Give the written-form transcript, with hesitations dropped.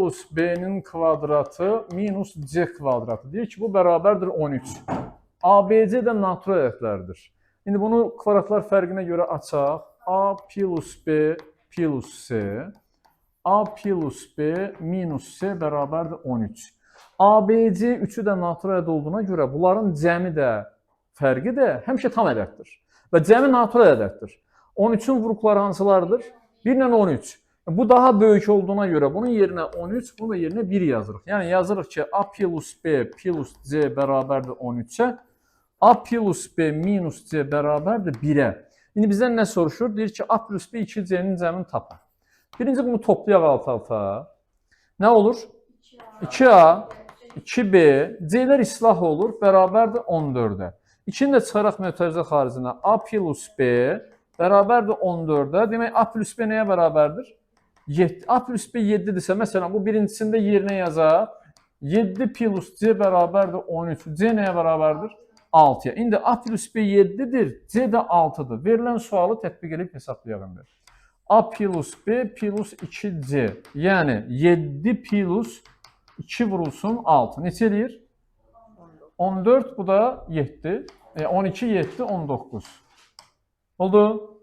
plus b'nin kvadratı minus c kvadratı. Deyir ki, bu bərabərdir 13. ABC də natural ədədlərdir. İndi bunu kvadratlar fərqinə görə açaq. A plus B plus C. A plus B minus C bərabərdir 13. ABC 3-ü də natural ədəd olduğuna görə bunların cəmi də, fərqi də həmişə tam ədəddir. Və cəmi natural ədəddir. 13-ün vuruqları hansılardır? 1 ilə 13. Bu daha böyük olduğuna görə bunun yerinə 13, bunun yerinə 1 yazırıq. Yəni yazırıq ki, A plus B plus C bərabərdir 13-ə. A plus B minus C bərabərdir 1-ə. İndi bizdən nə soruşur? Deyir ki, A plus B 2C'nin cəmini tapar. Birinci bunu toplayaq alt-alta. Nə olur? 2A, 2B, C'lər islah olur, bərabərdir 14-ə. 2-ni də çıxaraq mötərizə xaricinə. A plus B bərabərdir 14-ə. Demək, A plus B nəyə bərabərdir? 7. A plus B 7-dirsə, məsələn, bu birincisində yerinə yazaq. 7 plus C bərabərdir 13. C nəyə bərabərdir? 6-ya. İndi A plus B 7-dir, C də 6-dır. Verilən sualı tətbiq edib hesablayalım. A plus B plus 2C. Yəni 7 plus 2 vurulsun 6. Neçə eləyir? 14, bu da 7. 12, 7, 19. Oldu?